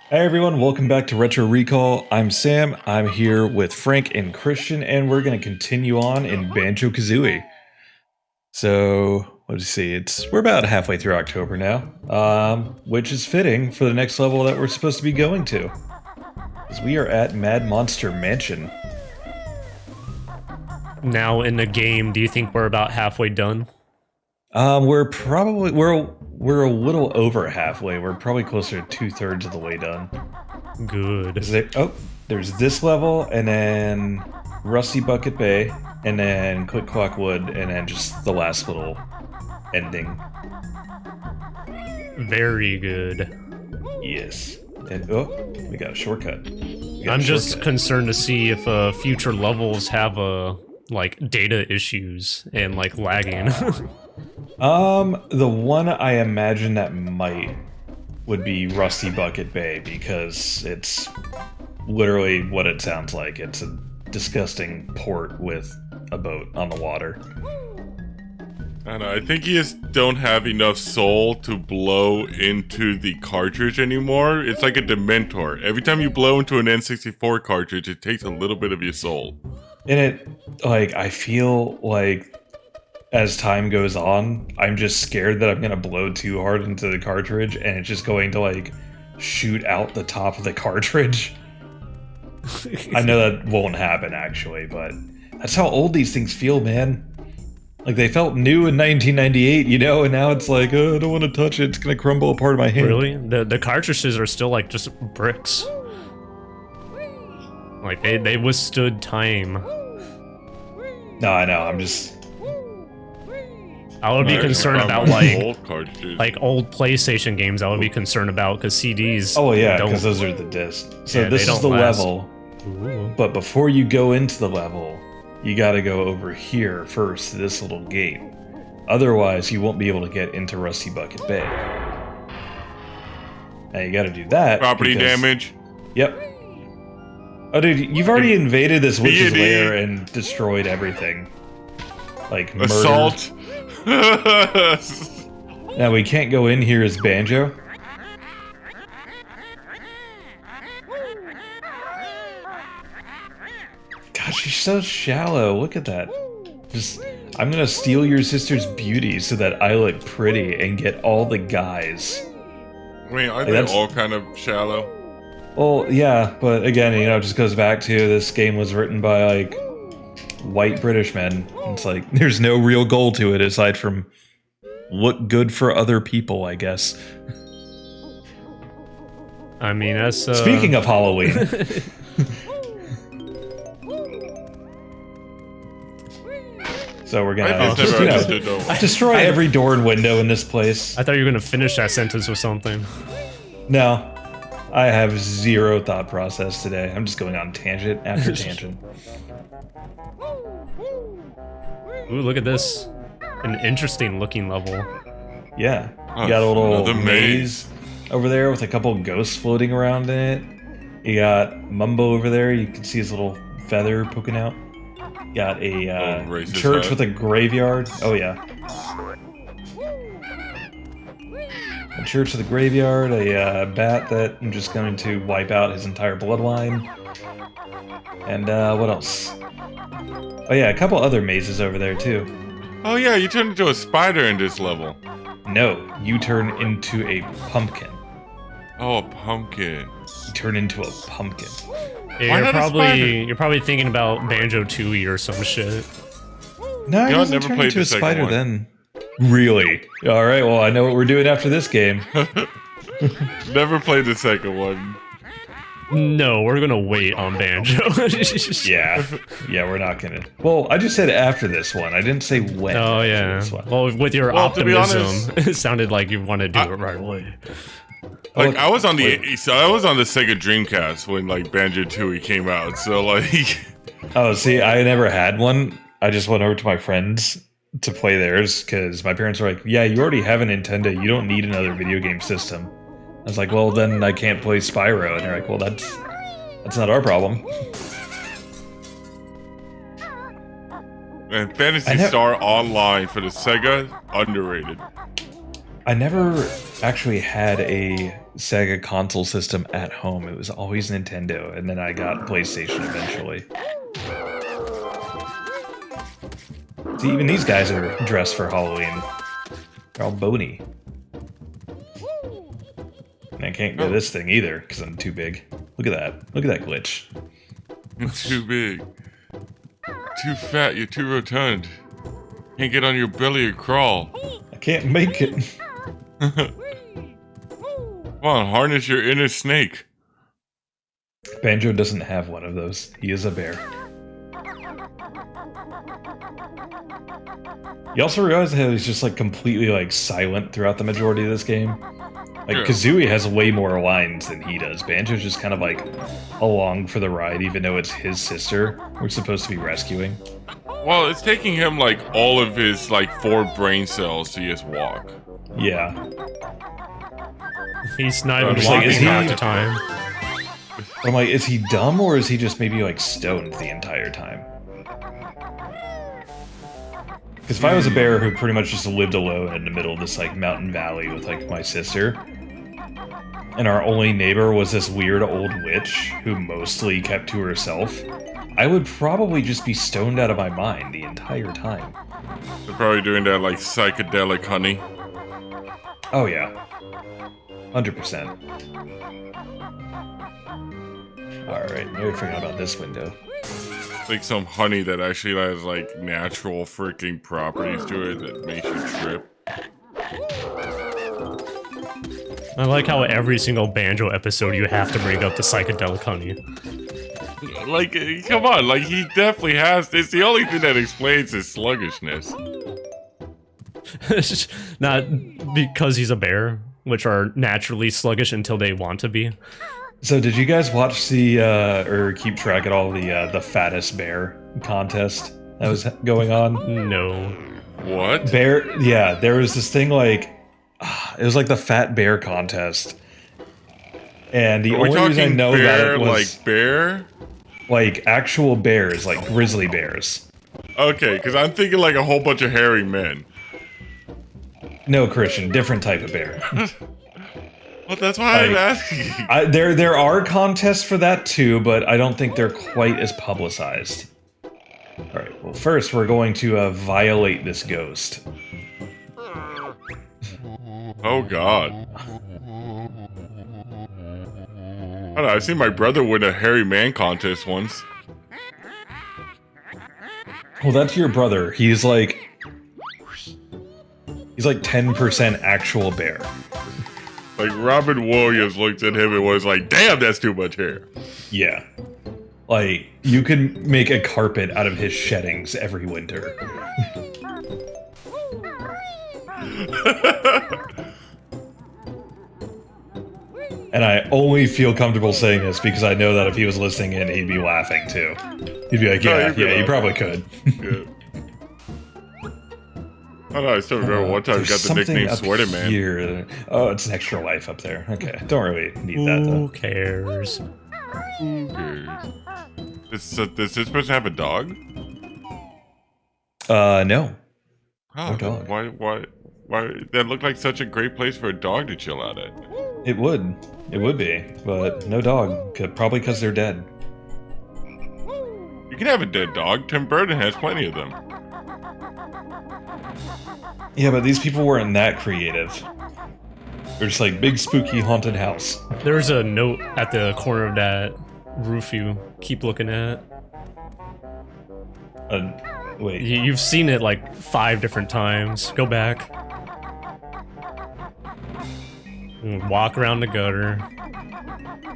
Hey everyone, welcome back to Retro Recall. I'm Sam. I'm here with Frank and Christian, and we're going to continue on in Banjo-Kazooie. So, let's see, we're about halfway through October now, which is fitting for the next level that we're supposed to be going to. Because we are at Mad Monster Mansion. Now in the game, do you think we're about halfway done? We're a little over halfway. We're probably closer to 2/3 of the way done. Good. There's this level, and then Rusty Bucket Bay, and then Click Clock Wood, and then just the last little ending. Very good. Yes. And we got a shortcut. I'm just concerned to see if future levels have like data issues and like lagging. The one I imagine that would be Rusty Bucket Bay, because it's literally what it sounds like. It's a disgusting port with a boat on the water. I don't know, I think you just don't have enough soul to blow into the cartridge anymore. It's like a Dementor. Every time you blow into an N64 cartridge, it takes a little bit of your soul. And I feel like as time goes on, I'm just scared that I'm gonna blow too hard into the cartridge and it's just going to like shoot out the top of the cartridge. I know that won't happen actually, but that's how old these things feel, man. Like they felt new in 1998, you know, and now it's like, oh, I don't want to touch it. It's gonna crumble apart in my hand. Really? The cartridges are still like just bricks. Like they withstood time. No, I know. I'm just. I would be concerned about like old old PlayStation games. I would be concerned about because CDs. Oh yeah, because those are the discs. So yeah, this is the last. level. Ooh. But before you go into the level, you got to go over here first to this little gate. Otherwise, you won't be able to get into Rusty Bucket Bay. Now you got to do that. Property damage. Yep. Oh, dude, you've already invaded this witch's lair and destroyed everything. Like murdered. Assault. Now we can't go in here as Banjo. God, she's so shallow. Look at that. I'm gonna steal your sister's beauty so that I look pretty and get all the guys. I mean, aren't they all kind of shallow? Well, yeah, but again, you know, it just goes back to this game was written by, like, white British men. It's like, there's no real goal to it aside from look good for other people, I guess. I mean, that's... Speaking of Halloween. So we're gonna destroy every door and window in this place. I thought you were gonna finish that sentence with something. No. I have zero thought process today. I'm just going on tangent after tangent. Ooh, look at this. An interesting looking level. Yeah. You got a little maze over there with a couple ghosts floating around in it. You got Mumbo over there. You can see his little feather poking out. You got a church with a graveyard. Oh, yeah. A church with a graveyard, a bat that I'm just going to wipe out his entire bloodline. And what else? Oh yeah, a couple other mazes over there too. Oh yeah, you turn into a spider in this level. No, you turn into a pumpkin. Oh, a pumpkin. You turn into a pumpkin. Yeah, you're probably thinking about Banjo-Tooie or some shit. No, I wasn't turning into a spider then. Really? Alright, well I know what we're doing after this game. Never played the second one. No, we're gonna wait on Banjo. Yeah, we're not gonna. Well, I just said after this one. I didn't say when. Oh yeah. Well, with your optimism, it sounded like you want to do it right away. Like I was on the Sega Dreamcast when like Banjo-Tooie came out. So like. Oh, see, I never had one. I just went over to my friends to play theirs because my parents were like, "Yeah, you already have a Nintendo. You don't need another video game system." I was like, well, then I can't play Spyro. And they're like, well, that's not our problem. And Phantasy Star Online for the Sega, underrated. I never actually had a Sega console system at home. It was always Nintendo, and then I got PlayStation eventually. See, even these guys are dressed for Halloween. They're all bony. And I can't go this thing either, because I'm too big. Look at that. Look at that glitch. It's too big. Too fat, you're too rotund. Can't get on your belly or crawl. I can't make it. Come on, harness your inner snake. Banjo doesn't have one of those. He is a bear. You also realize how he's just like completely like silent throughout the majority of this game? Like, Kazooie has way more lines than he does. Banjo's just kind of like along for the ride, even though it's his sister we're supposed to be rescuing. Well, it's taking him like all of his like 4 brain cells to just walk. Yeah. He's not even just like, walking is he- half the time. I'm like, is he dumb or is he just maybe like stoned the entire time? Because if I was a bear who pretty much just lived alone in the middle of this like mountain valley with like my sister, and our only neighbor was this weird old witch who mostly kept to herself, I would probably just be stoned out of my mind the entire time. They're probably doing that like psychedelic honey. Oh yeah. 100%. Alright, now we forgot about this window. It's like some honey that actually has like natural freaking properties to it that makes you trip. I like how every single Banjo episode you have to bring up the psychedelic honey. Like, come on, like he definitely has. It's the only thing that explains his sluggishness. Not because he's a bear, which are naturally sluggish until they want to be. So did you guys watch the, or keep track at all the fattest bear contest that was going on? No. What? Bear, yeah, there was this thing like, it was like the fat bear contest. And the Are we only reason I talking know bear, that it was like bear? like actual bears, like grizzly bears. Okay, because I'm thinking like a whole bunch of hairy men. No, Christian, different type of bear. Well, that's why I'm Like, asking. There are contests for that too, but I don't think they're quite as publicized. Alright, well first we're going to violate this ghost. Oh god. I don't know, I've seen my brother win a hairy man contest once. Well, that's your brother. He's like 10% actual bear. Like Robin Williams looked at him and was like, damn, that's too much hair. Yeah. Like, you can make a carpet out of his sheddings every winter. And I only feel comfortable saying this because I know that if he was listening in, he'd be laughing too. He'd be like, No, yeah, he'd be yeah, you laughing. probably could. Yeah. Oh no, I still remember one time I There's got the something nickname up Sweater Man. here. Oh, it's an extra life up there. Okay, don't really need that Who though. cares? Who cares? Does this person have a dog? No. Oh, No dog. Why? That looked like such a great place for a dog to chill out at. It would. It would be. But no dog. Probably because they're dead. You can have a dead dog. Tim Burton has plenty of them. Yeah, but these people weren't that creative. They're just like, big spooky haunted house. There's a note at the corner of that roof you keep looking at. Wait. You've seen it like 5 different times. Go back. Walk around the gutter.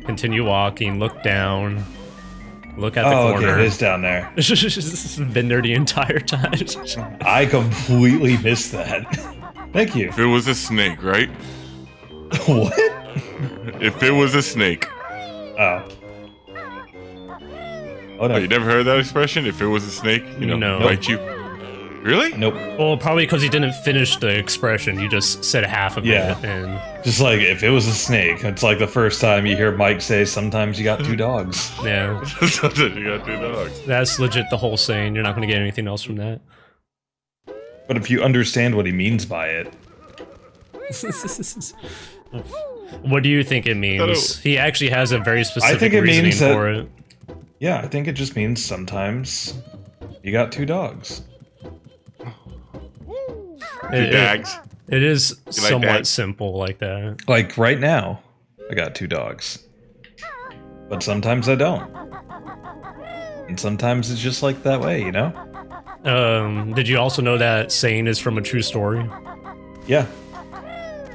Continue walking. Look down. Look at the Oh, corner. okay, it is down there. It's been there the entire time. I completely missed that. Thank you. If it was a snake, right? What? If it was a snake. Oh. Oh no. Oh, you never heard that expression? If it was a snake, you know, No. bite you. Really? Nope. Well, probably because he didn't finish the expression. You just said half of Yeah. it, and Just like, if it was a snake, it's like the first time you hear Mike say, sometimes you got 2 dogs. yeah, Sometimes you got 2 dogs. that's legit the whole saying. You're not going to get anything else from that. But if you understand what he means by it, What do you think it means? He actually has a very specific think it reasoning means that- for it. Yeah, I think it just means sometimes you got 2 dogs. Dags. It is like somewhat dags? simple like that. Like right now, I got 2 dogs. But sometimes I don't. And sometimes it's just like that way, you know? Did you also know that saying is from a true story? Yeah.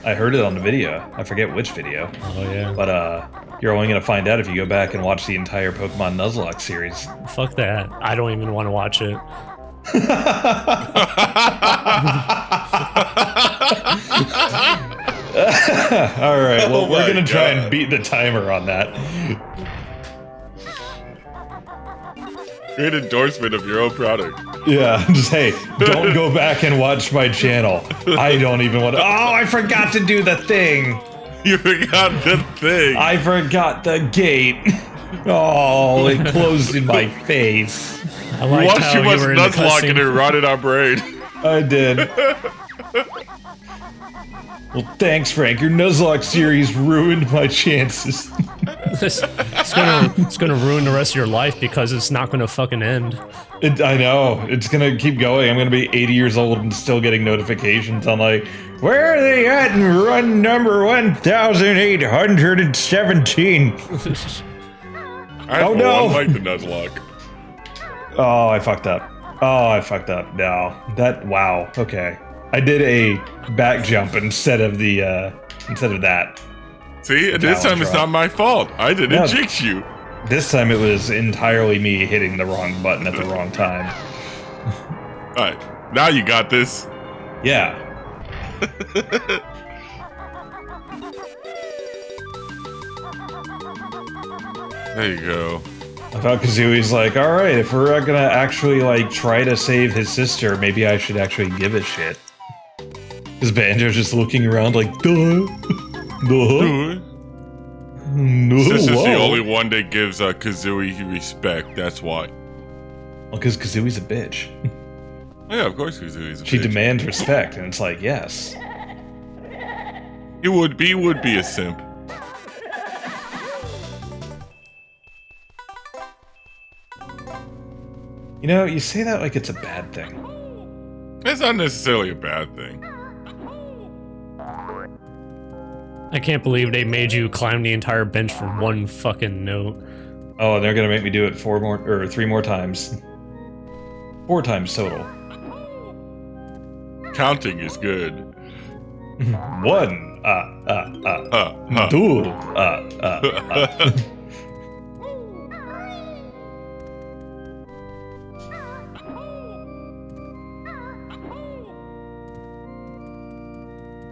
I heard it on the video. I forget which video. Oh yeah. But you're only gonna find out if you go back and watch the entire Pokemon Nuzlocke series. Fuck that. I don't even want to watch it. Alright, well, Oh we're my gonna try God. and beat the timer on that. Great endorsement of your own product. Yeah, just hey, don't go back and watch my channel. I don't even want to. Oh, I forgot to do the thing. You forgot the thing. I forgot the gate. Oh, it closed in my face. I We liked watched how too much you were in the Nuzlocke and it cutscene. rotted our brain. I did. Well, thanks, Frank. Your Nuzlocke series ruined my chances. It's gonna ruin the rest of your life because it's not gonna fucking end. I know. It's gonna keep going. I'm gonna be 80 years old and still getting notifications on like, where are they at in run number 1817? I Oh, for no. one like the Nuzlocke. Oh, I fucked up. Oh, I fucked up. No. Wow. Okay. I did a back jump instead of that. See, and this time it's not my fault. I didn't No. jinx you. This time it was entirely me hitting the wrong button at the wrong time. Alright, now you got this. Yeah. There you go. I thought Kazooie's like, alright, if we're gonna actually like try to save his sister, maybe I should actually give a shit. Because Banjo's just looking around like, duh. Duh. No, This is the whoa. only one that gives Kazooie respect, that's why. Well, because Kazooie's a bitch. Oh, yeah, of course Kazooie's a She bitch. demands respect, and it's like, yes. He would be a simp. You know, you say that like it's a bad thing. That's not necessarily a bad thing. I can't believe they made you climb the entire bench for one fucking note. Oh, and they're gonna make me do it 3 more times. 4 times total. Counting is good. 1, Huh. 2,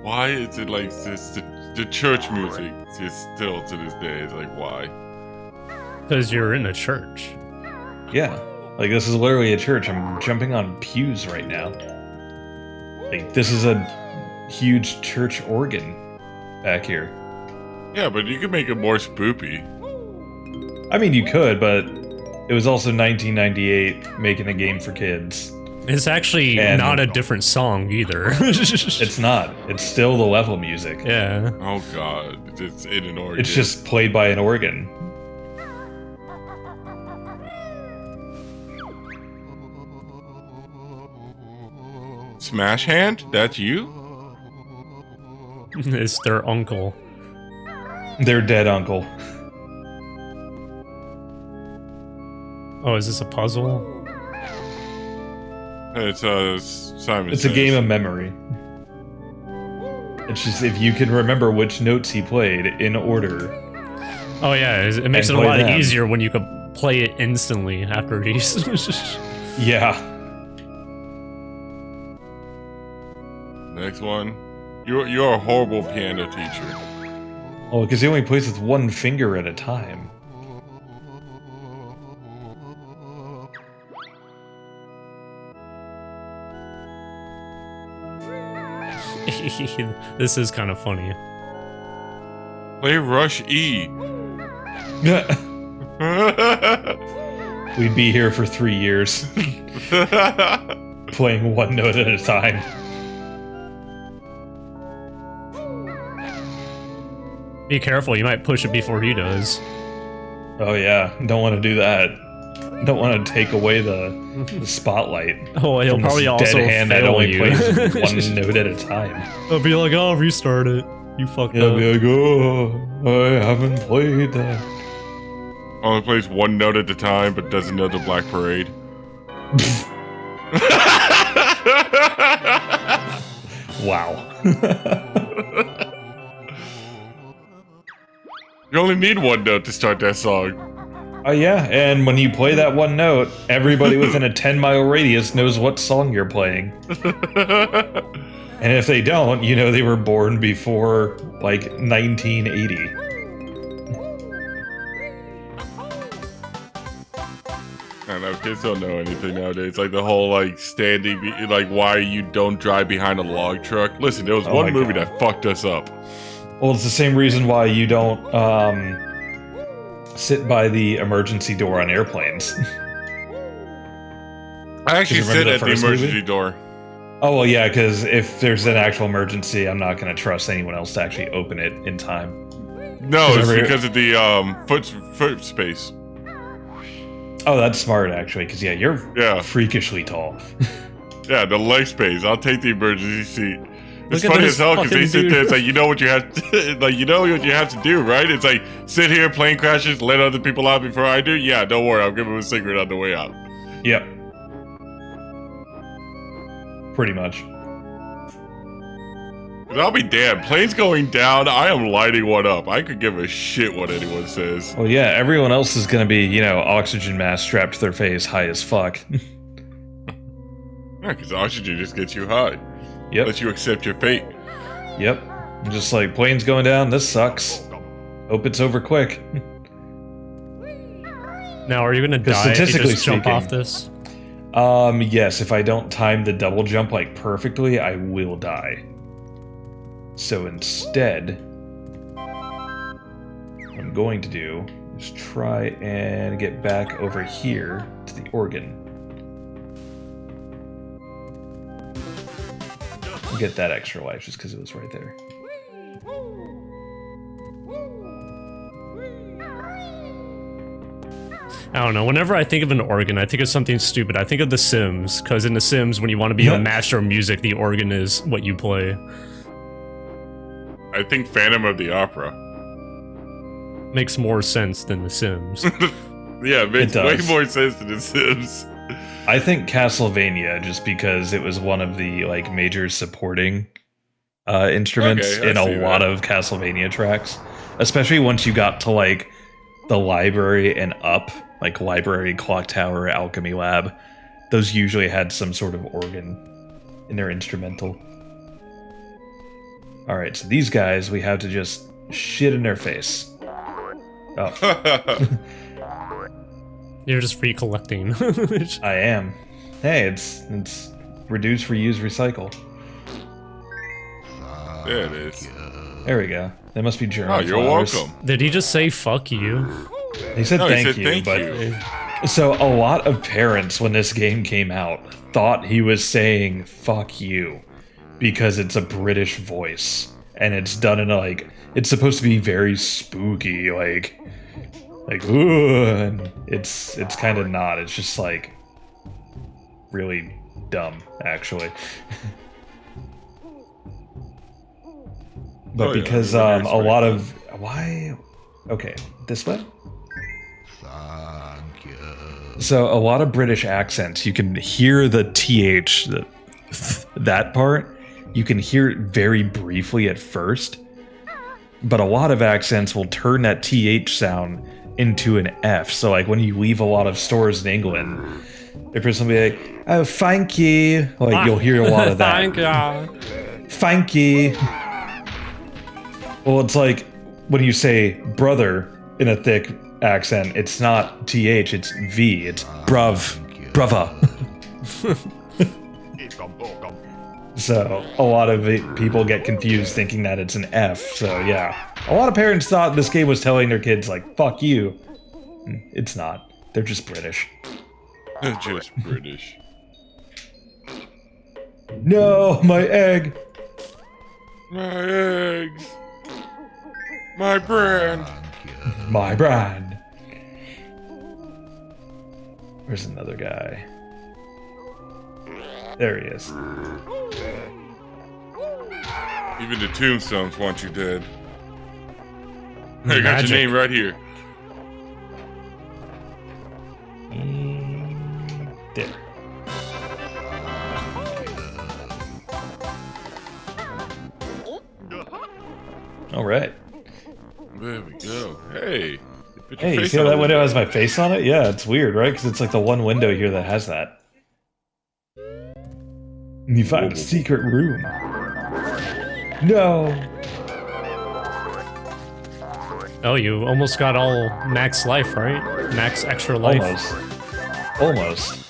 Why is it like this? The church music is still to this day. It's like, why? Because you're in a church. Yeah. Like, this is literally a church. I'm jumping on pews right now. Like, this is a huge church organ back here. Yeah, but you could make it more spoopy. I mean, you could, but it was also 1998 making a game for kids. It's actually And- not a different song either. It's not. It's still the level music. Yeah. Oh god, it's in an organ. It's just played by an organ. Smash Hand. That's you. It's their uncle. Their dead uncle. Oh, is this a puzzle? It's Simon. It's a Says. game of memory. It's just if you can remember which notes he played in order. Oh yeah, it makes it And a play lot them. easier when you could play it instantly after these. Yeah. Next one. You're a horrible piano teacher. Oh, because he only plays with one finger at a time. This is kind of funny. Play Rush E. We'd be here for 3 years, playing one note at a time. Be careful, you might push it before he does. Oh yeah, don't want to do that. Don't want to take away the spotlight. Oh, he'll from this probably also dead hand that fail only you. plays one note at a time. He'll be like, oh, restart it. You fucked He'll up. be like, oh, I haven't played that. Only plays one note at a time, but doesn't know the Black Parade. Wow. You only need one note to start that song. Oh yeah, and when you play that one note, everybody within a 10-mile radius knows what song you're playing. And if they don't, you know they were born before, like, 1980. I don't know, kids don't know anything nowadays. Like the whole, like, like, why you don't drive behind a log truck. Listen, there was one movie that fucked us up. Well, it's the same reason why you don't, sit by the emergency door on airplanes. I actually sit at the emergency movie? door. Oh, well, yeah, because if there's an actual emergency, I'm not going to trust anyone else to actually open it in time. No, it's because of the foot space. Oh, that's smart, actually, because, yeah, you're freakishly tall. Yeah, the leg space. I'll take the emergency seat. It's Look funny at as hell because they this sit fucking there. It's like you know what you have, to, like you know what you have to do, right? It's like sit here, plane crashes, let other people out before I do. Yeah, don't worry, I'll give them a cigarette on the way out. Yep. Pretty much. But I'll be damned. Planes going down, I am lighting one up. I could give a shit what anyone says. Well, yeah, everyone else is gonna be, you know, oxygen mask strapped to their face, high as fuck. Yeah, because oxygen just gets you high. Yep. Let you accept your fate. Yep. I'm just like, plane's going down, this sucks. Hope it's over quick. Now, are you gonna die if you just jump off this? Yes, if I don't time the double jump, like, perfectly, I will die. So instead, what I'm going to do is try and get back over here to the organ. Get that extra life just because it was right there. I don't know. Whenever I think of an organ, I think of something stupid. I think of The Sims, because in The Sims, when you want to be a master of music, the organ is what you play. I think Phantom of the Opera. Makes more sense than The Sims. Yeah, it makes way more sense than The Sims. I think Castlevania, just because it was one of the like major supporting instruments in a lot of Castlevania tracks, especially once you got to like the library and up, like library, clock tower, alchemy lab. Those usually had some sort of organ in their instrumental. All right, so these guys we have to just shit in their face. Oh. You're just recollecting. I am. Hey, it's reduce, reuse, recycle. There it is. There we go. They must be German. Oh, you're welcome. Did he just say "fuck you"? He said thank you, thank but you. So a lot of parents, when this game came out, thought he was saying "fuck you" because it's a British voice and it's done in a, like, it's supposed to be very spooky, like ooh, and it's kind of not. It's just like really dumb, actually. But because a lot of okay, this way. So a lot of British accents, you can hear the th, that part. You can hear it very briefly at first, but a lot of accents will turn that th sound into an F. So like when you leave a lot of stores in England, the person will be like, "Oh, thank you." Like you'll hear a lot of that. Thank you. Thank you. Well, it's like when you say brother in a thick accent, it's not th, it's v. It's bruv, brother. So a lot of people get confused thinking that it's an F. So yeah, a lot of parents thought this game was telling their kids like, fuck you. It's not. They're just British. They're just British. No, my egg. My eggs. My brand. My brand. Where's another guy? There he is. Even the tombstones want you dead. I got Magic. your name right here. There. All right. There we go. Hey. Put your Hey, you face see how on that the window has my face on it? Yeah, it's weird, right? Because it's like the one window here that has that. And you find a secret room. No. Oh, you almost got all max life, right? Max extra life. Almost. Almost.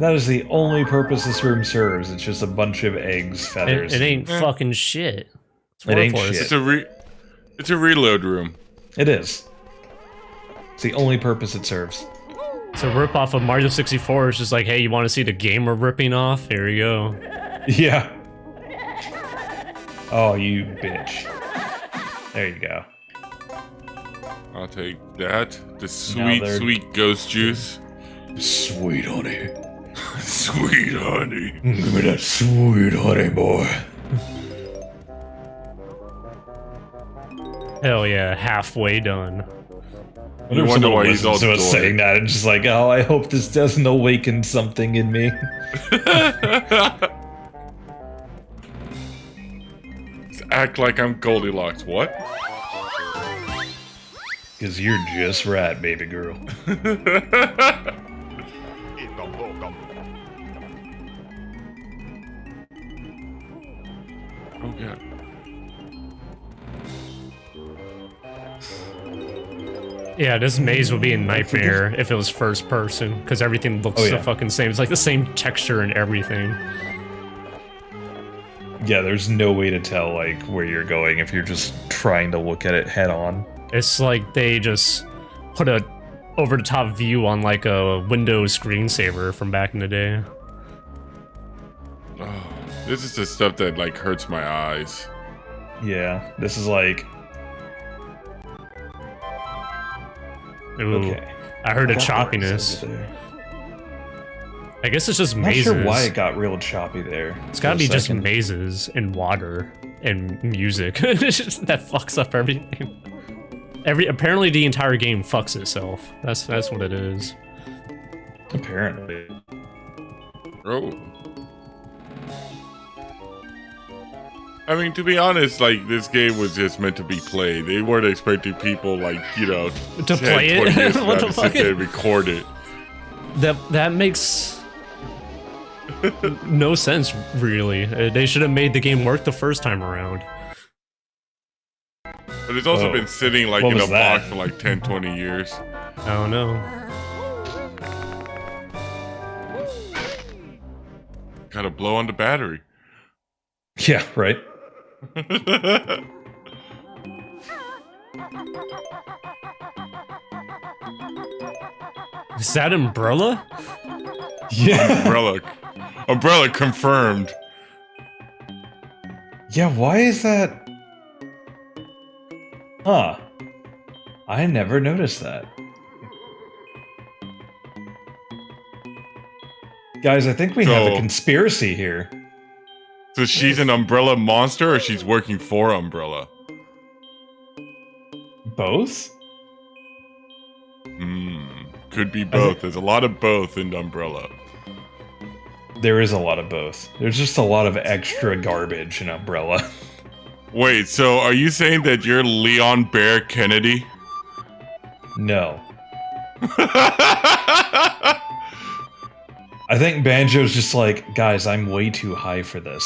That is the only purpose this room serves. It's just a bunch of eggs, feathers. It ain't fucking shit. It's It ain't worthless. shit. It's a reload room. It is. It's the only purpose it serves. It's a ripoff of Mario 64. It's just like, hey, you want to see the game we're ripping off? Here you go. Yeah. Oh, you bitch. There you go. I'll take that. The Now sweet, they're- sweet ghost juice. Sweet honey. Sweet honey. Give me that sweet honey, boy. Hell yeah, halfway done. You wonder why he's all to us dorky. saying that and just like, oh, I hope this doesn't awaken something in me. Act like I'm Goldilocks. What? Because you're just right, baby girl. Oh god. Yeah, this maze would be a nightmare if it was first person, because everything looks Oh, so yeah. fucking same. It's like the same texture and everything. Yeah, there's no way to tell like where you're going if you're just trying to look at it head on. It's like they just put a over-the-top view on like a Windows screensaver from back in the day. Oh, this is the stuff that like hurts my eyes. Yeah, this is like Ooh, okay. I heard a What choppiness. over there? I guess it's just I'm not mazes. sure why it got real choppy there. It's gotta for be a just second. mazes and water and music. It's just, that fucks up everything. Apparently the entire game fucks itself. That's what it is. Apparently. Oh. I mean, to be honest, like, this game was just meant to be played. They weren't expecting people, like, you know, To play it? 20 years from What now the to fuck? sit there and record it. That makes no sense, really. They should have made the game work the first time around. But it's also Oh. been sitting, like, What in a was that? box for, like, 10, 20 years. I don't know. Gotta blow on the battery. Yeah, right. Is that Umbrella? Yeah. Umbrella confirmed. Yeah, why is that? Huh. I never noticed that. Guys, I think we have a So- conspiracy here. So she's an Umbrella monster, or she's working for Umbrella? Both? Could be both. There's a lot of both in Umbrella. There is a lot of both. There's just a lot of extra garbage in Umbrella. Wait, so are you saying that you're Leon Bear Kennedy? No. I think Banjo's just like, guys, I'm way too high for this.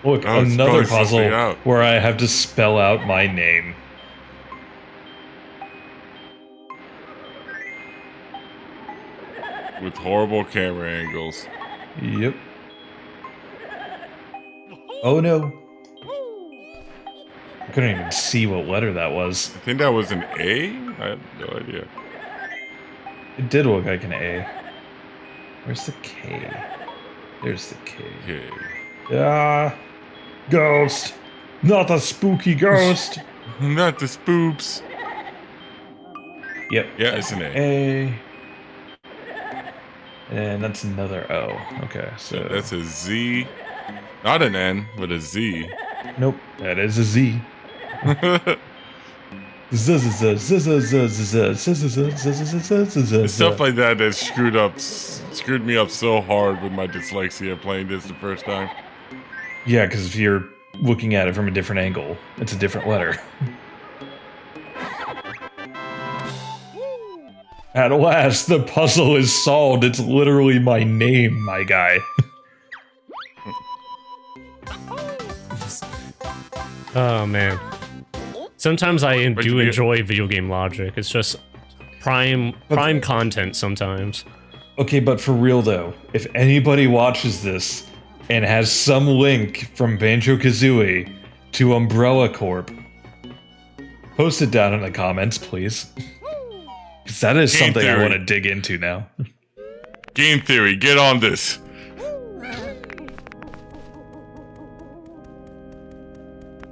Look, Oh, it's another spelling something puzzle out. where I have to spell out my name. With horrible camera angles. Yep. Oh no. I couldn't even see what letter that was. I think that was an A? I have no idea. It did look like an A. Where's the K? There's the K. Okay. Ah, ghost. Not a spooky ghost. Not the spoops. Yep. Yeah, it's an A. A. And that's another O. Okay, so That's a Z. Not an N, but a Z. nope, that is a Z. Stuff like that screwed me up so hard with my dyslexia playing this the first time. Yeah, because if you're looking at it from a different angle, it's a different letter. At last, the puzzle is solved. It's literally my name, my guy. Oh man. Sometimes I But do you- enjoy video game logic. It's just prime content sometimes. Okay, but for real though, if anybody watches this and has some link from Banjo-Kazooie to Umbrella Corp, post it down in the comments, please. Because that is Game something I theory. want to dig into now. Game theory, get on this.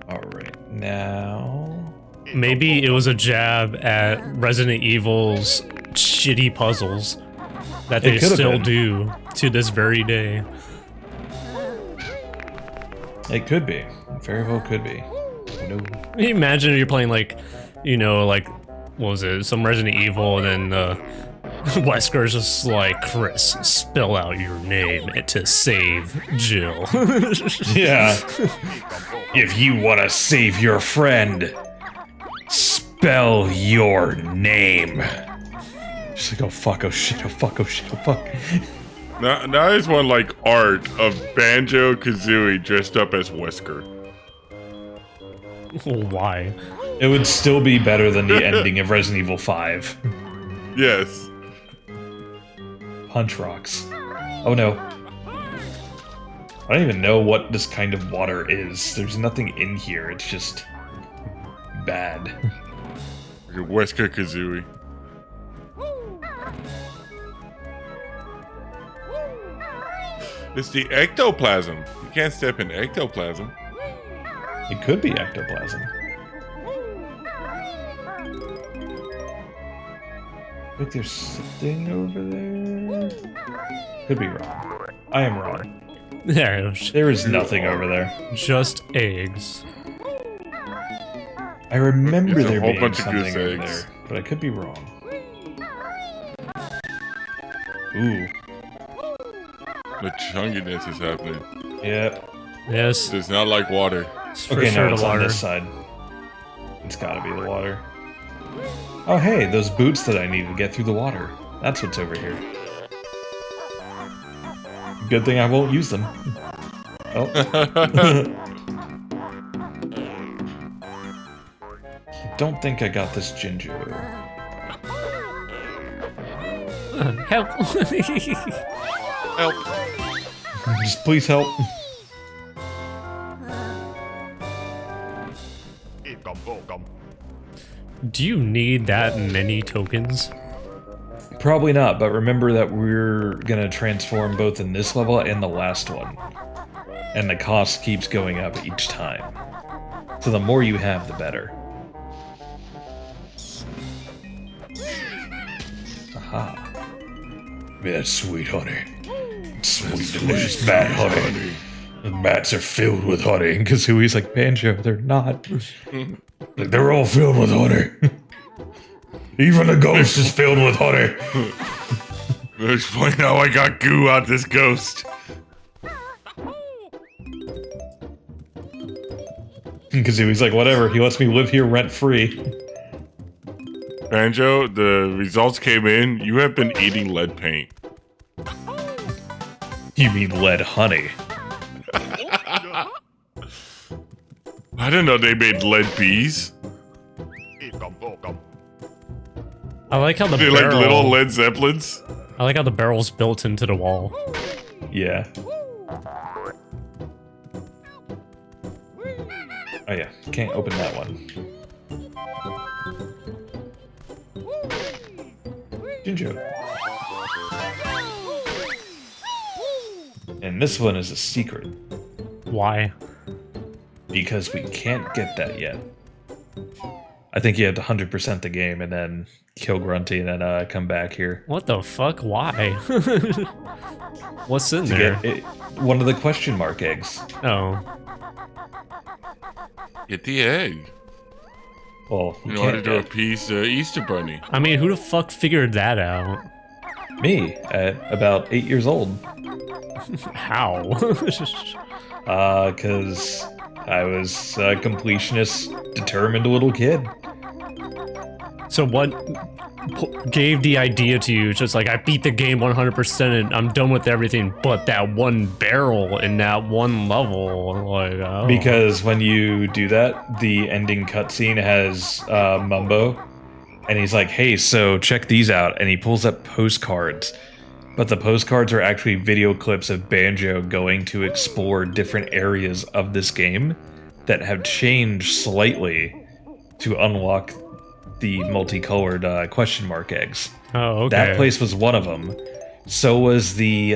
Alright, now... Maybe it was a jab at Resident Evil's shitty puzzles that they It could've still been. do to this very day. It could be. It very well could be. No. Can you imagine if you're playing like, you know, like, what was it, some Resident Evil, and then Wesker's just like, Chris, spell out your name to save Jill. Yeah. If you want to save your friend, spell your name. Just like, oh fuck, oh shit, oh fuck, oh shit, oh fuck. Now I just want like art of Banjo-Kazooie dressed up as Wesker. Why? It would still be better than the ending of Resident Evil 5. Yes. Punch rocks. Oh no. I don't even know what this kind of water is. There's nothing in here, it's just... bad. Wesker Kazooie. It's the ectoplasm. You can't step in ectoplasm. It could be ectoplasm. Look, there's something over there. Could be wrong. I am wrong. There, There is nothing over there. just eggs. I remember It's a there whole being bunch of something goose over eggs. there, but I could be wrong. Ooh. The chunkiness is happening. Yep. Yes, It's not like water. it's for Okay, sure no, the it's on water. this side. It's gotta be the water. Oh hey, those boots that I need to get through the water. That's what's over here. Good thing I won't use them. Oh. I don't think I got this ginger. Help! Help. Just please help. Do you need that many tokens? Probably not, but remember that we're gonna transform both in this level and the last one. And the cost keeps going up each time. So the more you have, the better. Aha. Yeah, sweet honey. Sweet, delicious bat honey. The bats are filled with honey. And Kazooie's like, Banjo, they're not. Like, they're all filled with honey. Even the ghost is filled with honey. Explain how I got goo out this ghost. Kazooie's like, whatever, he lets me live here rent-free. Banjo, the results came in. You have been eating lead paint. You mean lead honey. I didn't know they made lead bees. I like how the They're barrel. like little Led Zeppelins. I like how the barrel's built into the wall. Yeah. Oh yeah, can't open that one. Banjo. And this one is a secret, Why? because we can't get that yet. I think you have to 100% the game and then kill Grunty and then come back here. What the fuck? Why? What's in To there? get it, one of the question mark eggs. Oh. Get the egg. Well, you In can't order to get appease the Easter Bunny. I mean, who the fuck figured that out? me at about 8 years old. How? Because I was a completionist, determined little kid. So what gave the idea to you? Just like, I beat the game 100% and I'm done with everything but that one barrel in that one level. Like, oh. Because when you do that, the ending cutscene has Mumbo, and he's like, hey, so check these out, and he pulls up postcards. But the postcards are actually video clips of Banjo going to explore different areas of this game that have changed slightly to unlock the multicolored question mark eggs. Oh, okay. That place was one of them. So was the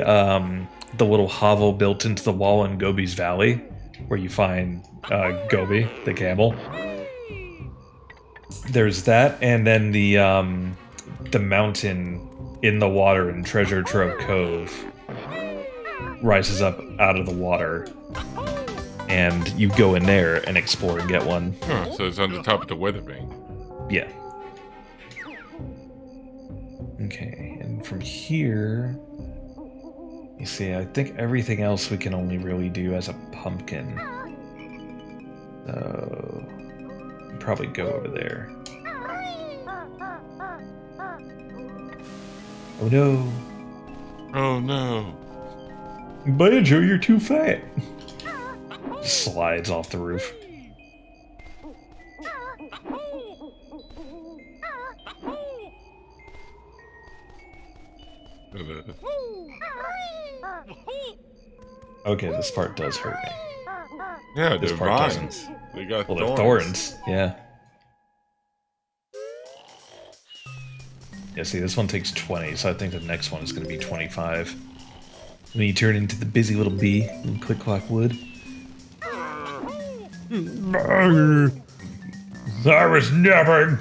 little hovel built into the wall in Gobi's Valley, where you find Gobi, the camel. There's that, and then the mountain in the water in Treasure Trove Cove rises up out of the water, and you go in there and explore and get one. Huh, so it's on the top of the weather vane. Yeah. Okay, and from here, you see, I think everything else we can only really do as a pumpkin. So, probably go over there. Oh no. Oh no. Banjo, you're too fat. Slides off the roof. Okay, this part does hurt me. Yeah, This they're part vines. They got Well, thorns. they're thorns. Yeah. Yeah, see, this one takes 20, so I think the next one is going to be 25. When you turn into the busy little bee in Click Clock Wood. I was never.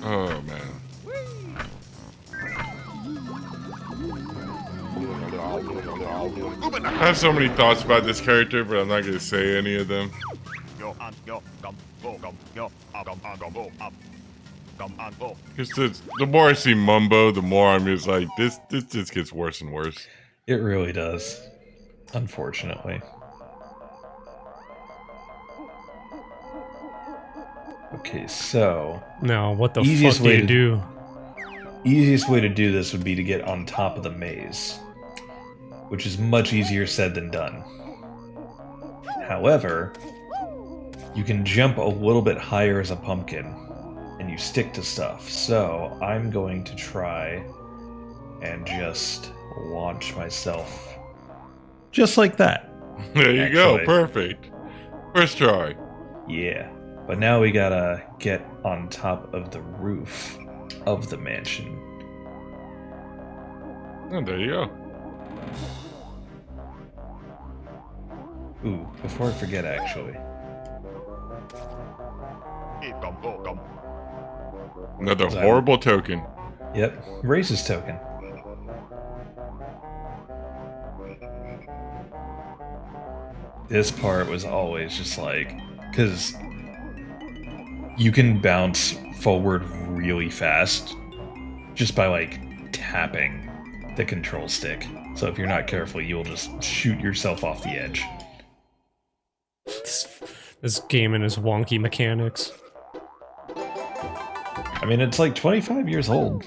Oh man. I have so many thoughts about this character, but I'm not gonna say any of them. Because the more I see Mumbo, the more I'm just like, this just gets worse and worse. It really does. Unfortunately. Okay, so No, what the Easiest fuck do way you to- do? easiest way to do this would be to get on top of the maze, which is much easier said than done. However, you can jump a little bit higher as a pumpkin, and you stick to stuff. So I'm going to try and just launch myself just like that. There you go, Actually. perfect. First try. Yeah, but now we gotta get on top of the roof of the mansion. And there you go. Ooh, before I forget, actually. Another horrible token. Yep, racist token. This part was always just like, because you can bounce forward really fast just by like tapping the control stick. So if you're not careful, you'll just shoot yourself off the edge. This game and its wonky mechanics. I mean, it's like 25 years old.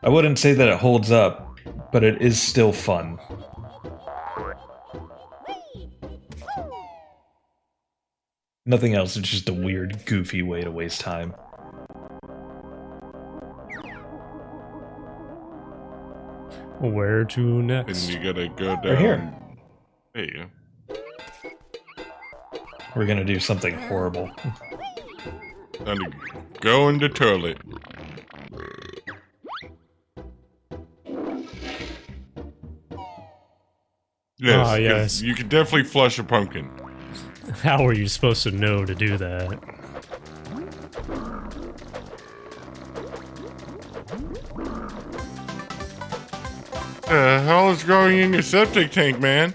I wouldn't say that it holds up, but it is still fun. Nothing else, it's just a weird, goofy way to waste time. Where to And next? you gotta go down. Right here. There you go. We're gonna do something horrible. Time to go in the toilet. Yes, Ah, yes. You can definitely flush a pumpkin. How are you supposed to know to do that? The hell is growing in your septic tank, man?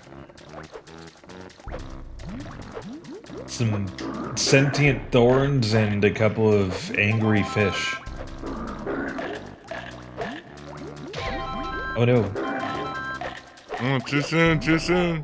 Some sentient thorns and a couple of angry fish. Oh no. Oh, too soon, too soon.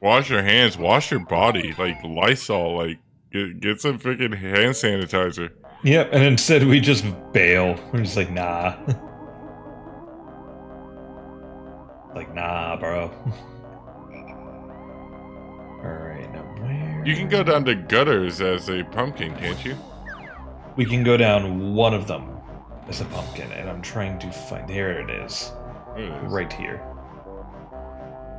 Wash your hands, wash your body, like Lysol, like get some freaking hand sanitizer. Yep, and instead we just bail. We're just like, nah. Like, nah, bro. Alright, now where? You can go down the gutters as a pumpkin, can't you? We can go down one of them as a pumpkin, and I'm trying to find... Here it is. There it is. Right here.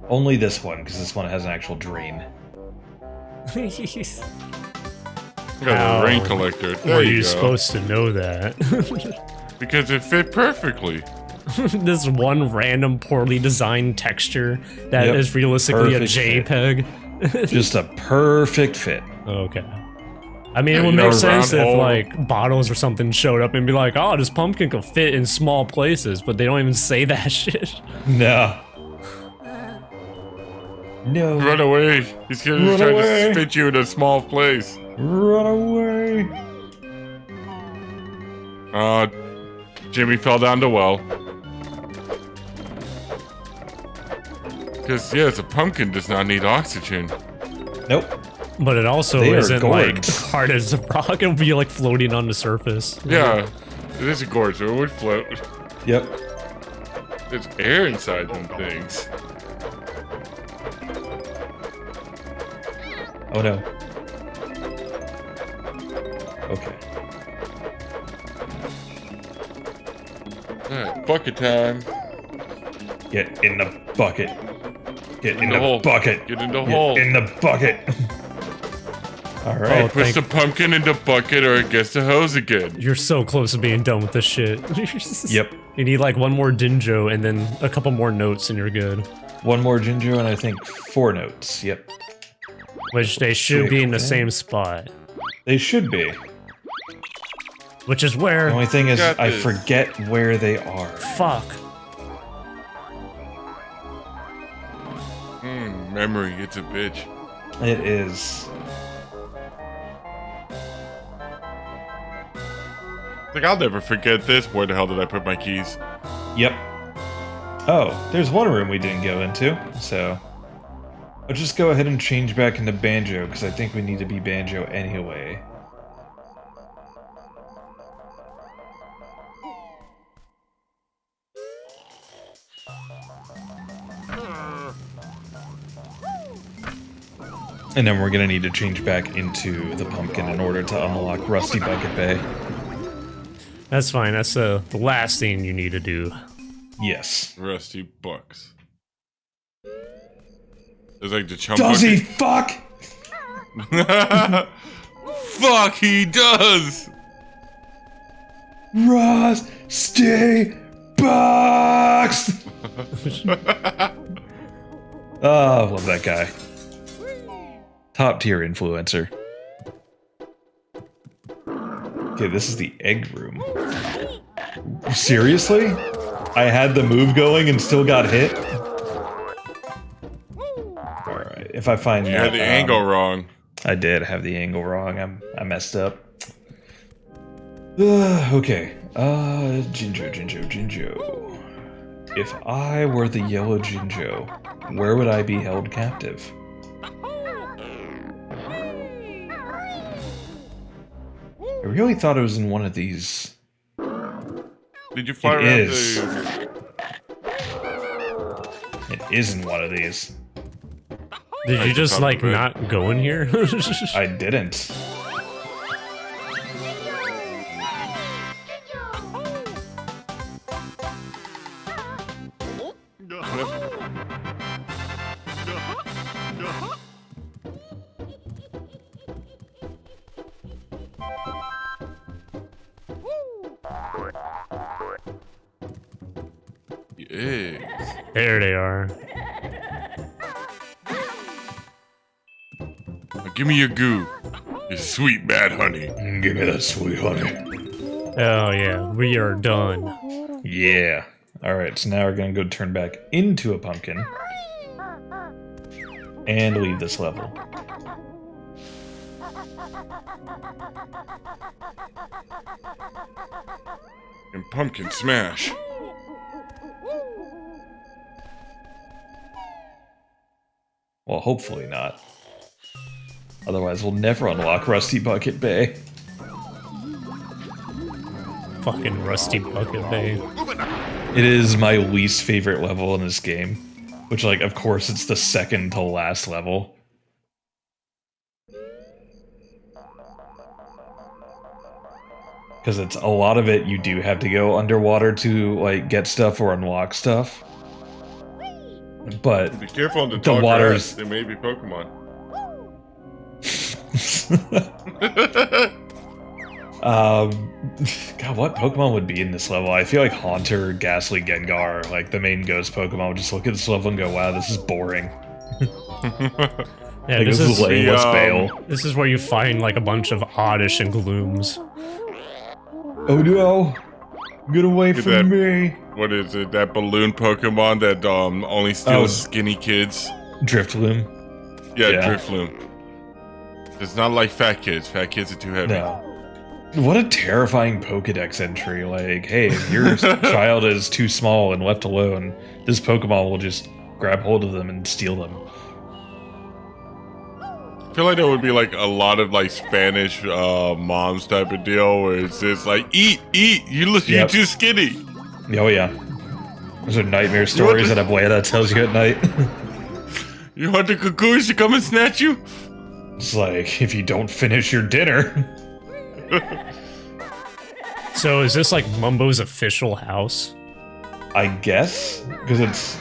Only this one, because this one has an actual drain. Got a rain collector. There Were you you go. supposed to know that? Because it fit perfectly. This one random poorly designed texture that is realistically Perfect a JPEG. Just a perfect fit. Okay. I mean, Yeah, it would you know, make sense round if, hole. like, bottles or something showed up and be like, oh, this pumpkin could fit in small places, but they don't even say that shit. No. No. Run away. He's gonna Run try away. to fit you in a small place. Run away. Jimmy fell down the well. Because, yes, a pumpkin does not need oxygen. Nope. But it also They are isn't, like, gourds. hard as a rock. It would be, like, floating on the surface. Yeah, it is a gourd, so it would float. Yep. There's air inside them things. Oh no. Okay. Alright, bucket time. Get in the bucket. Get in the the hole. bucket. Get in the Get hole. in the bucket. All right. Oh, Push the pumpkin in the bucket or it gets the hose again. You're so close to being done with this shit. Yep. You need, like, one more Dinjo and then a couple more notes and you're good. One more Jinjo and I think 4 notes. Yep. Which they should be in the Okay. same spot. They should be. Which is where... The only thing is Got I this. forget where they are. Fuck. Memory, it's a bitch. It is. Like, I'll never forget this. Where the hell did I put my keys? Yep. Oh, there's one room we didn't go into, so... I'll just go ahead and change back into Banjo, because I think we need to be Banjo anyway. And then we're gonna need to change back into the pumpkin in order to unlock Rusty Bucket Bay. That's fine. That's the last thing you need to do. Yes. Rusty bucks. It's like the chump Does he bucket. fuck? Fuck, he does! Rusty Bucks! Oh, love that guy. Top tier influencer. Okay, this is the egg room. Seriously? I had the move going and still got hit? Alright, if I find You that, had the angle wrong. I did have the angle wrong. I messed up. Okay. Jinjo. If I were the yellow Jinjo, where would I be held captive? I really thought it was in one of these. Did you fly It around is. the... It is in one of these. Did you Like the just, top like, of it. not go in here? I didn't. Yes. There they are. Now give me your goo. Your sweet bad honey. Give me that sweet honey. Oh yeah, we are done. Yeah. Alright, so now we're gonna go turn back into a pumpkin. And leave this level. And pumpkin smash. Well, hopefully not. Otherwise, we'll never unlock Rusty Bucket Bay. Fucking Rusty Bucket Bay. It is my least favorite level in this game. Which, like, of course, it's the second to last level. Because it's a lot of it, you do have to go underwater to, like, get stuff or unlock stuff. But Be careful on the the tall water's... grass. There may be Pokemon. God, what Pokemon would be in this level? I feel like Haunter, Ghastly, Gengar, like the main ghost Pokemon would just look at this level and go, wow, this is boring. Yeah, Like, this this is lame, let's bail. this is where you find like a bunch of oddish and glooms. Oh no! Get away Look at from that. me! What is it? That balloon Pokemon that only steals skinny kids? Driftloom? Yeah, Yeah. Drifloon. It's not like fat kids. Fat kids are too heavy. No. What a terrifying Pokedex entry. Like, hey, if your child is too small and left alone, this Pokemon will just grab hold of them and steal them. I feel like there would be like a lot of like Spanish moms type of deal where it's just like eat, you're Yep. too skinny. Oh yeah. Those are nightmare stories that Abuela tells you at night. You want the cocoons to come and snatch you? It's like, if you don't finish your dinner. So is this like Mumbo's official house? I guess, because it's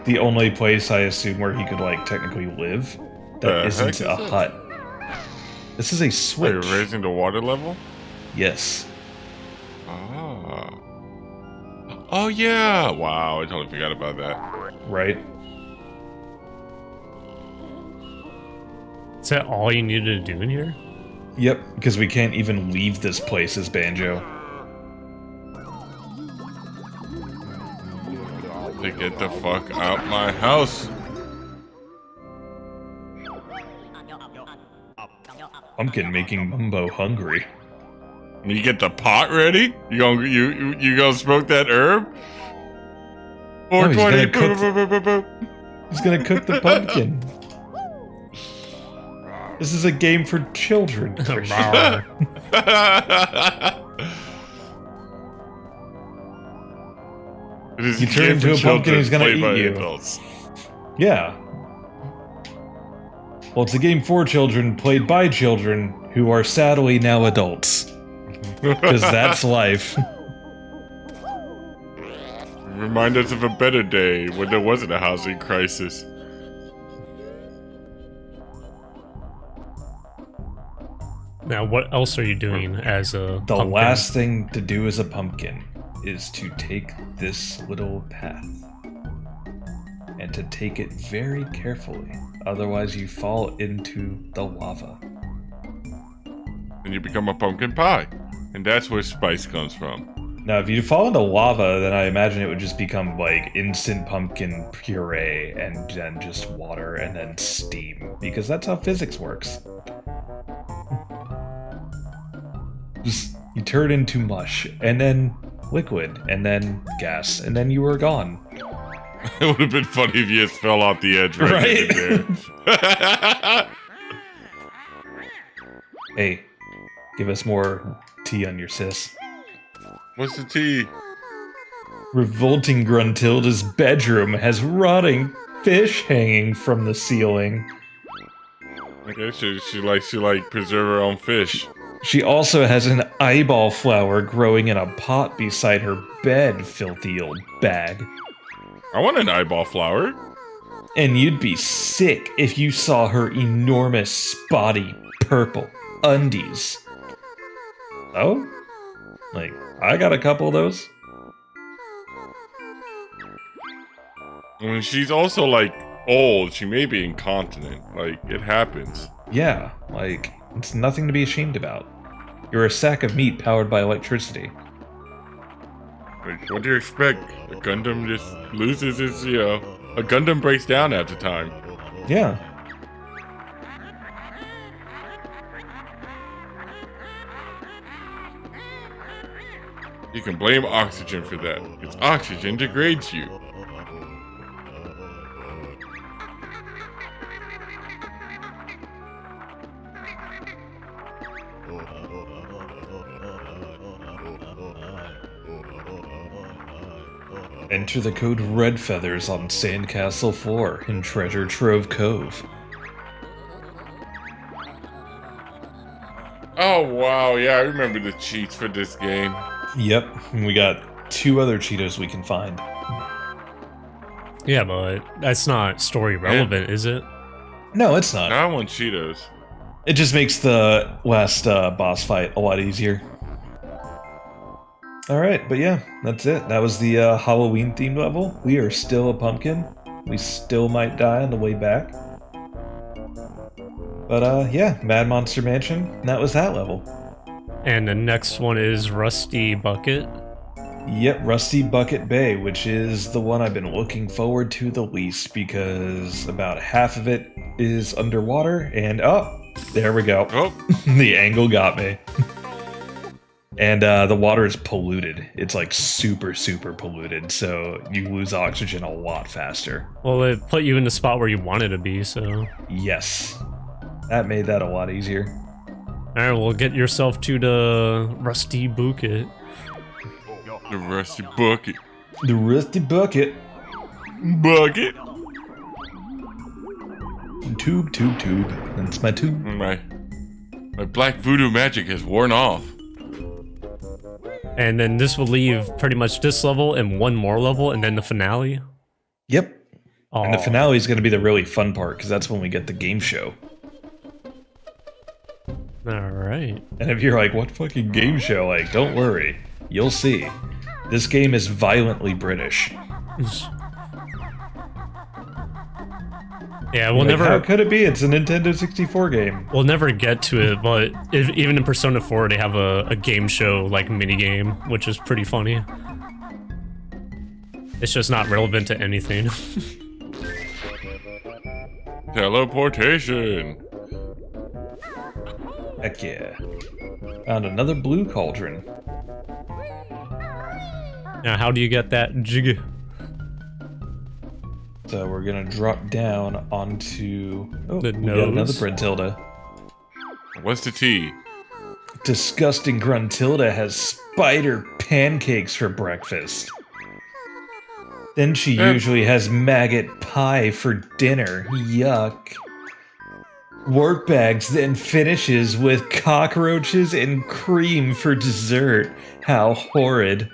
the only place I assume where he could like technically live that The heck isn't is a this? hut. This is a Are you switch. raising the water level? Yes. Ah. Oh yeah! Wow, I totally forgot about that. Right? Is that all you needed to do in here? Yep, because we can't even leave this place as Banjo. To get the fuck out my house. Pumpkin making Mumbo hungry. You get the pot ready? You gonna smoke that herb? No, he's 420. gonna cook He's gonna cook the pumpkin. This is a game for children. Rawr. You turn into a pumpkin, he's gonna eat you. Adults. Yeah. Well, it's a game for children, played by children, who are sadly now adults. Because that's life. Remind us of a better day when there wasn't a housing crisis. Now, what else are you doing as a The pumpkin? last thing to do as a pumpkin is to take this little path. And to take it very carefully. Otherwise you fall into the lava. And you become a pumpkin pie. And that's where spice comes from. Now, if you fall into lava, then I imagine it would just become like instant pumpkin puree and then just water and then steam. Because that's how physics works. Just, you turn into mush, and then liquid, and then gas, and then you were gone. It would have been funny if you just fell off the edge right, then and there. Hey, give us more tea on your sis. What's the tea? Revolting Gruntilda's bedroom has rotting fish hanging from the ceiling. Okay, she like preserve her own fish. She also has an eyeball flower growing in a pot beside her bed, filthy old bag. I want an eyeball flower. And you'd be sick if you saw her enormous, spotty, purple undies. Oh? Like, I got a couple of those. I mean, she's also, like, old. She may be incontinent. Like, it happens. Yeah, like, it's nothing to be ashamed about. You're a sack of meat powered by electricity. Like, what do you expect? A Gundam just loses its, a Gundam breaks down after time. Yeah. You can blame oxygen for that. It's oxygen degrades you. Enter the code Red Feathers on Sandcastle 4 in Treasure Trove Cove. Oh, wow. Yeah, I remember the cheats for this game. Yep, and we got 2 other Cheetos we can find. Yeah, but that's not story relevant, is it? No, it's not. I want Cheetos. It just makes the last boss fight a lot easier. Alright, but yeah, that's it. That was the Halloween themed level. We are still a pumpkin. We still might die on the way back. But yeah, Mad Monster Mansion, and that was that level. And the next one is Rusty Bucket. Yep, Rusty Bucket Bay, which is the one I've been looking forward to the least because about half of it is underwater, and oh, there we go. Oh. The angle got me. And the water is polluted. It's like super, super polluted, so you lose oxygen a lot faster. Well, it put you in the spot where you wanted to be, so... Yes. That made that a lot easier. Alright, well, get yourself to the Rusty Bucket. The Rusty Bucket. The Rusty Bucket. Bucket. Tube, tube, tube. That's my tube. My black voodoo magic has worn off. And then this will leave pretty much this level and one more level, and then the finale. Yep. Aww. And the finale is going to be the really fun part, because that's when we get the game show. Alright. And if you're like, what fucking game show? Like, don't worry. You'll see. This game is violently British. Yeah, we'll Like, never... how could it be? It's a Nintendo 64 game. We'll never get to it, but even in Persona 4, they have a game show, like, mini-game, which is pretty funny. It's just not relevant to anything. Teleportation. Heck yeah. Found another blue cauldron. Now, how do you get that jig? So we're gonna drop down onto... Oh, The we got another nose. Gruntilda. What's the T? Disgusting Gruntilda has spider pancakes for breakfast. Then she usually has maggot pie for dinner. Yuck. Work bags then finishes with cockroaches and cream for dessert. How horrid.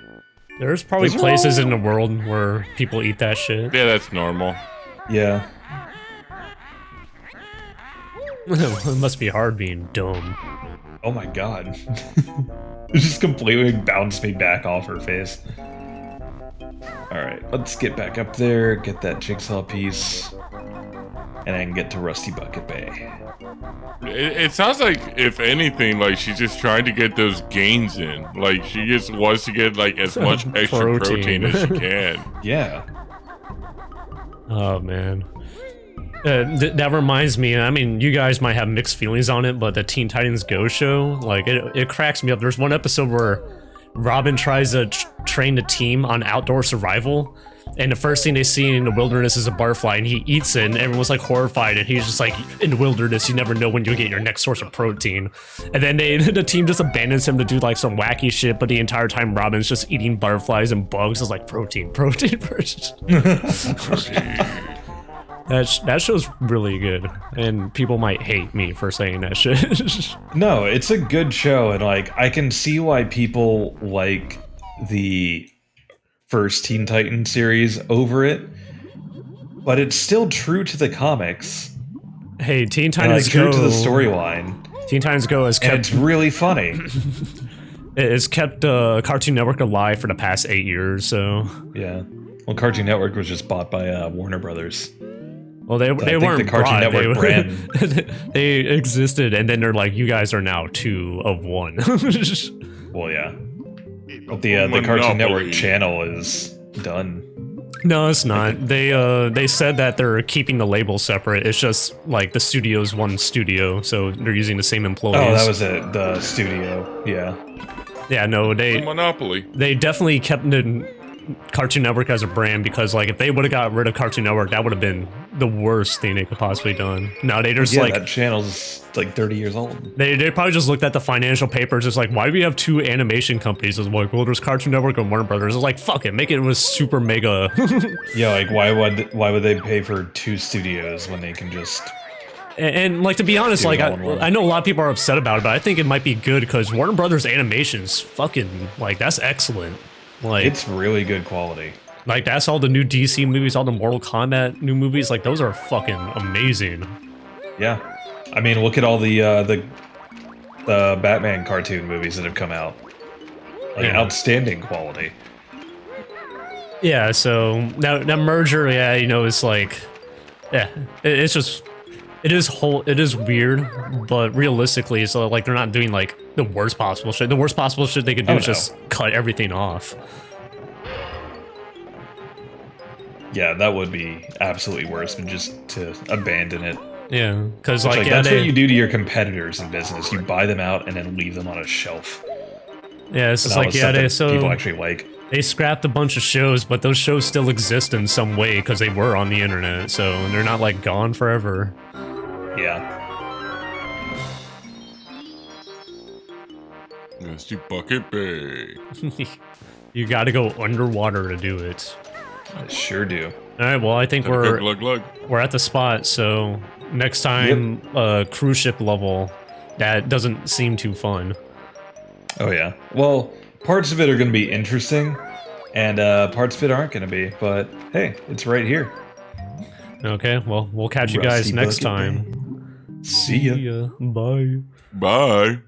There's probably Those are places all- in the world where people eat that shit. Yeah, that's normal. Yeah. It must be hard being dumb. Oh my god. It just completely bounced me back off her face. Alright, let's get back up there, get that jigsaw piece, and then get to Rusty Bucket Bay. It sounds like, if anything, like she's just trying to get those gains in. Like she just wants to get like as much extra protein as she can. Yeah. Oh, man. That reminds me, I mean, you guys might have mixed feelings on it, but the Teen Titans Go show, like, it cracks me up. There's one episode where Robin tries to train the team on outdoor survival, and the first thing they see in the wilderness is a barfly, and he eats it, and everyone's like horrified, and he's just like, in the wilderness, you never know when you'll get your next source of protein. And then the team just abandons him to do like some wacky shit, but the entire time Robin's just eating butterflies and bugs. Is like protein, protein, protein. That show's really good, and people might hate me for saying that shit. No, it's a good show, and like I can see why people like the first Teen Titans series over it, but it's still true to the comics. Hey, Teen And Titans like true Go. to the storyline. Teen Titans Go has And kept. it's really funny. It's kept Cartoon Network alive for the past 8 years. So. Yeah. Well, Cartoon Network was just bought by Warner Brothers. Well, they think weren't the Cartoon brought, Network brand. they existed, and then they're like, you guys are now 2 of 1. Well, yeah. But the Cartoon Network channel is done. No, it's not. They said that they're keeping the label separate. It's just like the studio's one studio, so they're using the same employees. Oh, that was it. The studio. Yeah. Yeah, no, It's a monopoly. they definitely kept the Cartoon Network as a brand because, like, if they would have got rid of Cartoon Network, that would have been the worst thing they could possibly done. Now they just like that channel's like 30 years old. they probably just looked at the financial papers. It's like, why do we have 2 animation companies? It's like, well, there's Cartoon Network and Warner Brothers. It's like, fuck it, make it with super mega. Yeah, like why would they pay for 2 studios when they can just? And like, to be honest, Do it like all in one. I know a lot of people are upset about it, but I think it might be good because Warner Brothers animation's fucking like that's excellent. Like It's really good quality. like that's all the new DC movies, all the Mortal Kombat new movies. Like those are fucking amazing. Yeah. I mean, look at all the Batman cartoon movies that have come out. Like Yeah. outstanding quality. Yeah. So that merger, yeah, you know, it's like, yeah, it's just. It is weird, but realistically, so like they're not doing like the worst possible shit. The worst possible shit they could do is just cut everything off. Yeah, that would be absolutely worse than just to abandon it. Yeah, because like, yeah, that's what you do to your competitors in business. You buy them out and then leave them on a shelf. yeah, it's just Not like, with yeah, stuff they that people so actually like. they scrapped a bunch of shows, but those shows still exist in some way because they were on the internet, so they're not like gone forever. Yeah. Let's do Bucket Bay. You got to go underwater to do it. I sure do. All right, well, I think Glug, glug, glug. we're at the spot, so next time, cruise ship level, that doesn't seem too fun. Oh yeah. Well, parts of it are going to be interesting, and parts of it aren't going to be. But hey, it's right here. Okay, well, we'll catch you guys Rusty next Bucket time. See ya. Bye. Bye.